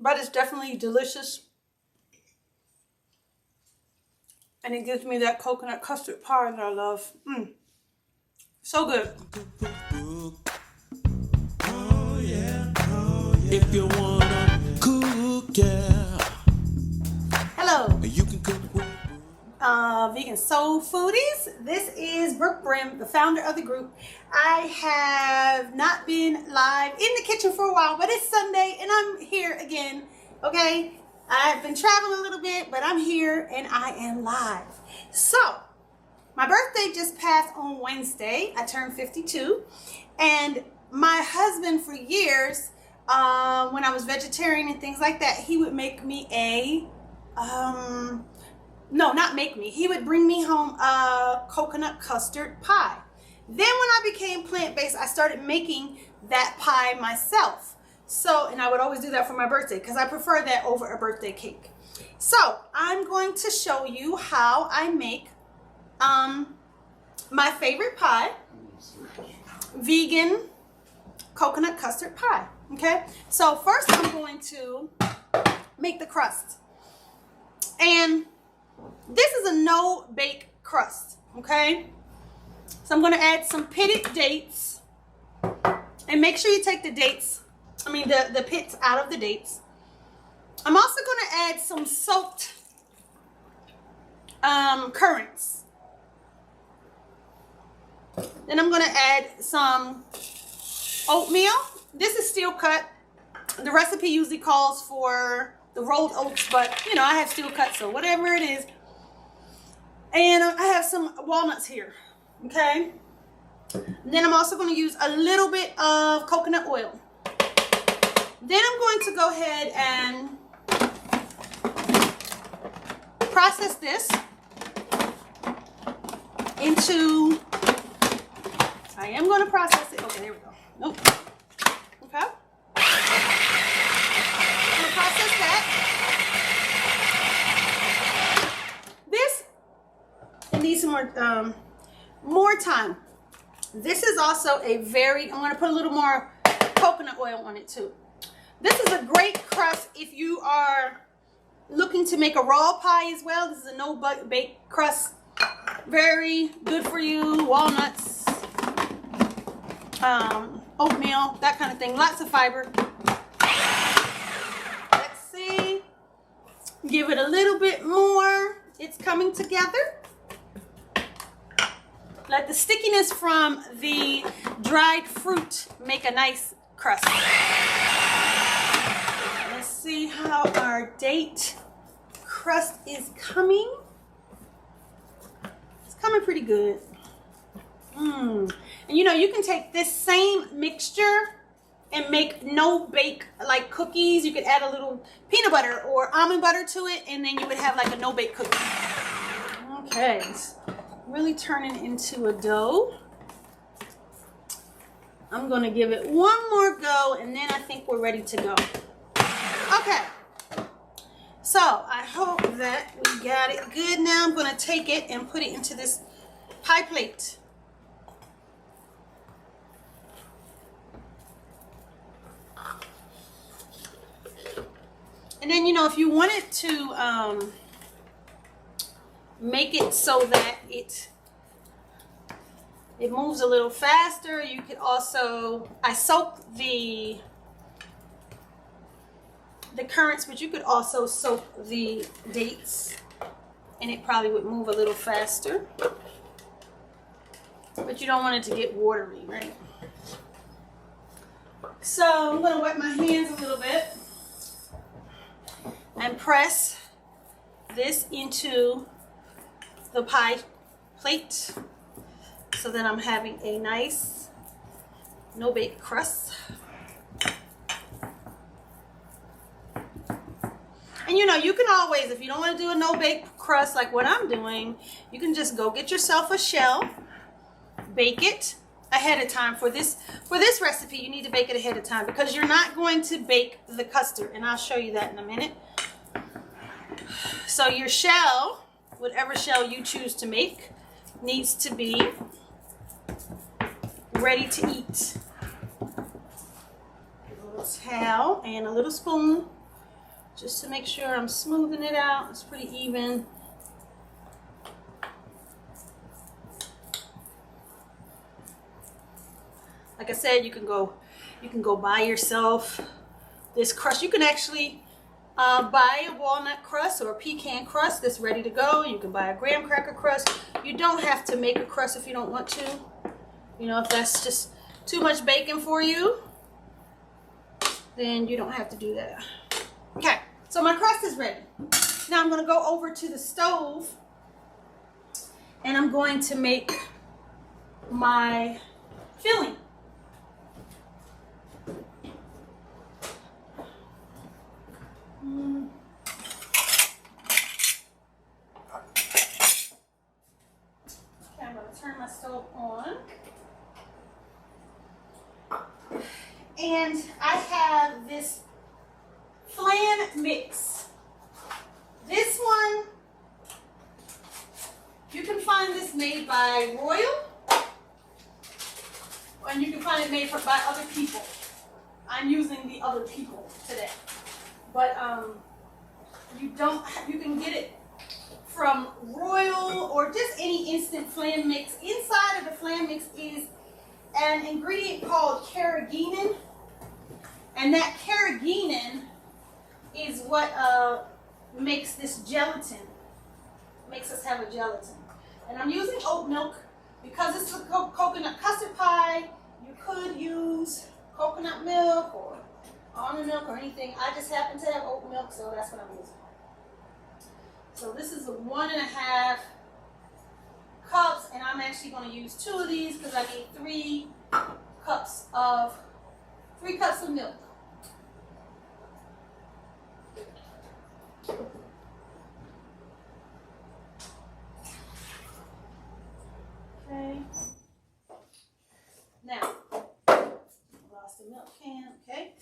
But it's definitely delicious. And it gives me that coconut custard pie that I love. So good. Oh yeah, oh yeah. If you wanna cook, yeah. Hello. You can cook with Vegan Soul Foodies. This is Brooke Brimm, the founder of the group. I have not been live in the kitchen for a while, but it's Sunday and I'm here again. Okay, I've been traveling a little bit, but I'm here and I am live. So, my birthday just passed on Wednesday. I turned 52, and my husband for years, when I was vegetarian and things like that, he would make me a no, not make me. He would bring me home a coconut custard pie. Then when I became plant-based, I started making that pie myself. So, and I would always do that for my birthday because I prefer that over a birthday cake. So, I'm going to show you how I make my favorite pie, vegan coconut custard pie. Okay? So, first I'm going to make the crust. And this is a no-bake crust, okay? So I'm going to add some pitted dates. And make sure you take the dates, the pits out of the dates. I'm also going to add some soaked currants. Then I'm going to add some oatmeal. This is steel cut. The recipe usually calls for the rolled oats, but you know, I have steel cut, so whatever it is. And I have some walnuts here, okay? And then I'm also going to use a little bit of coconut oil. Then I'm going to go ahead and process this into, I am going to process it. Okay, there we go. Nope. Okay. I'm going to process that. This needs some more time. This is also a very, I'm going to put a little more coconut oil on it too. This is a great crust if you are looking to make a raw pie as well. This is a no-bake crust. Very good for you. Walnuts, oatmeal, that kind of thing. Lots of fiber. Let's see. Give it a little bit more. It's coming together. Let the stickiness from the dried fruit make a nice crust. Let's see how our date crust is coming. It's coming pretty good. And you know, you can take this same mixture and make no-bake like cookies. You could add a little peanut butter or almond butter to it, and then you would have like a no-bake cookie. Okay. Really turning into a dough. I'm going to give it one more go and then I think we're ready to go. Okay. So I hope that we got it good now. I'm going to take it and put it into this pie plate. And then, you know, if you wanted to make it so that it moves a little faster, you could also, I soak the currants, but you could also soak the dates and it probably would move a little faster. But you don't want it to get watery, right? So I'm going to wet my hands a little bit and press this into the pie plate so that I'm having a nice no-bake crust. And you know, you can always, if you don't want to do a no-bake crust like what I'm doing, you can just go get yourself a shell, bake it ahead of time. For this recipe, you need to bake it ahead of time because you're not going to bake the custard, and I'll show you that in a minute. So your shell, whatever shell you choose to make, needs to be ready to eat. little towel and a little spoon just to make sure I'm smoothing it out. It's pretty even. Like I said, you can go buy yourself this crust. You can actually buy a walnut crust or a pecan crust that's ready to go. You can buy a graham cracker crust. You don't have to make a crust if you don't want to. You know, if that's just too much bacon for you, then you don't have to do that. Okay, so my crust is ready. Now I'm going to go over to the stove and I'm going to make my filling. Okay, I'm going to turn my stove on. And I have this flan mix. This one, you can find this made by Royal, and you can find it made by other people. I'm using the other people today. But you can get it from Royal or just any instant flan mix. Inside of the flan mix is an ingredient called carrageenan. And that carrageenan is what makes this gelatin, makes us have a gelatin. And I'm using oat milk because it's a coconut custard pie. You could use coconut milk or almond milk or anything. I just happen to have oat milk, so that's what I'm using. So this is 1.5 cups, and I'm actually going to use 2 of these because I need 3 cups of milk. Okay. Now, lost the milk can. Okay.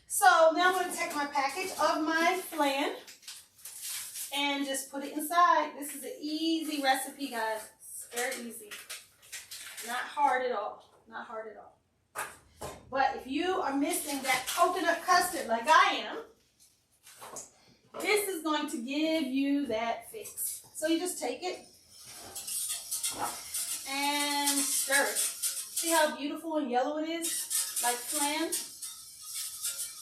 So now I'm going to take my package of my flan and just put it inside. This is an easy recipe, guys. It's very easy. Not hard at all. Not hard at all. But if you are missing that coconut custard like I am, this is going to give you that fix. So you just take it and stir it. See how beautiful and yellow it is? Like flan.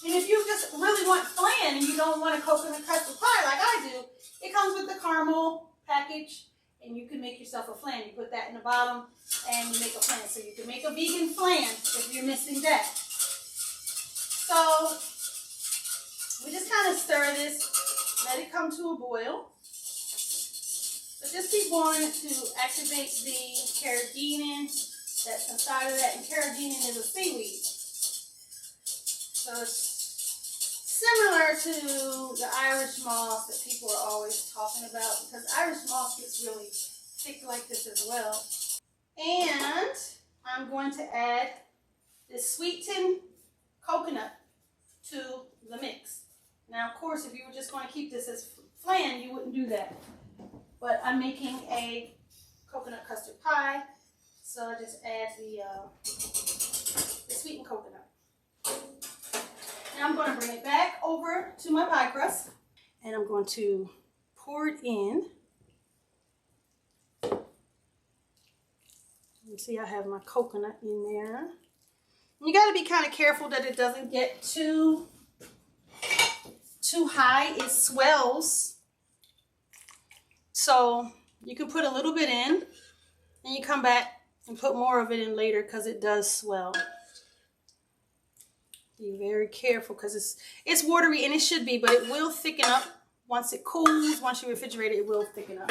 And if you just really want flan and you don't want a coconut custard pie like I do, it comes with the caramel package and you can make yourself a flan. You put that in the bottom and you make a flan. So you can make a vegan flan if you're missing that. So we just kind of stir this, let it come to a boil. But just keep going to activate the carrageenan that's inside of that. And carrageenan is a seaweed. So it's similar to the Irish moss that people are always talking about, because Irish moss gets really thick like this as well. And I'm going to add this sweetened coconut to the mix. Now, of course, if you were just going to keep this as flan, you wouldn't do that. But I'm making a coconut custard pie, so I just add the sweetened coconut. Now I'm going to bring it back over to my pie crust, and I'm going to pour it in. You see I have my coconut in there. You got to be kind of careful that it doesn't get too high. It swells. So you can put a little bit in, and you come back and put more of it in later because it does swell. Be very careful because it's watery, and it should be, but it will thicken up once it cools. Once you refrigerate it, it will thicken up.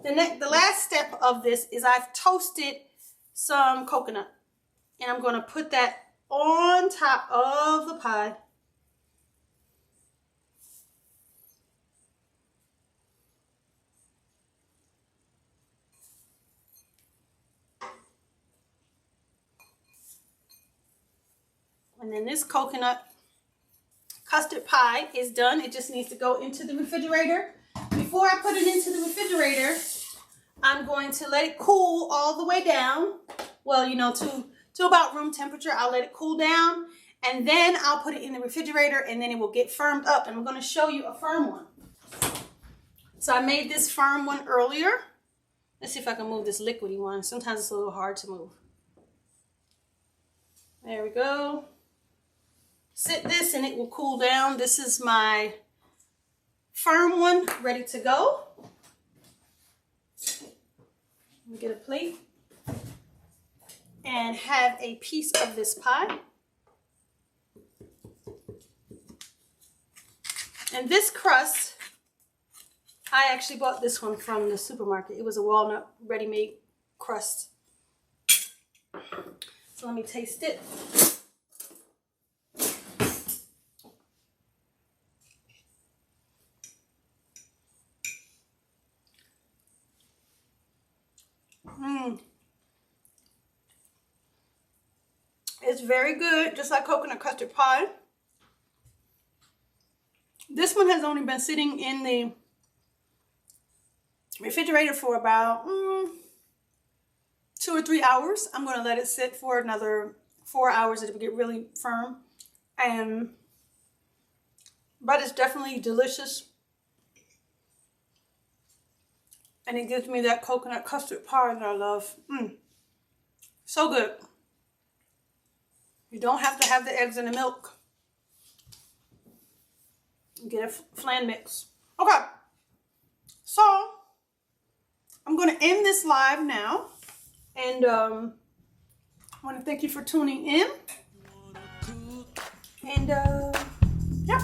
The last step of this is I've toasted some coconut, and I'm going to put that on top of the pie. And then this coconut custard pie is done. It just needs to go into the refrigerator. Before I put it into the refrigerator, I'm going to let it cool all the way down. Well, you know, to about room temperature. I'll let it cool down. And then I'll put it in the refrigerator and then it will get firmed up. And I'm going to show you a firm one. So I made this firm one earlier. Let's see if I can move this liquidy one. Sometimes it's a little hard to move. There we go. Sit this and it will cool down. This is my firm one ready to go. Let me get a plate and have a piece of this pie. And this crust, I actually bought this one from the supermarket. It was a walnut ready-made crust. So let me taste it. It's very good, just like coconut custard pie. This one has only been sitting in the refrigerator for about 2 or 3 hours. I'm going to let it sit for another 4 hours. It will get really firm. But it's definitely delicious. And it gives me that coconut custard pie that I love. So good. You don't have to have the eggs and the milk. Get a flan mix. Okay. So, I'm going to end this live now. And I want to thank you for tuning in. And yeah.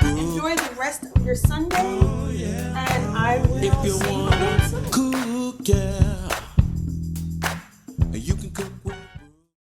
Enjoy the rest of your Sunday. And I will see you again.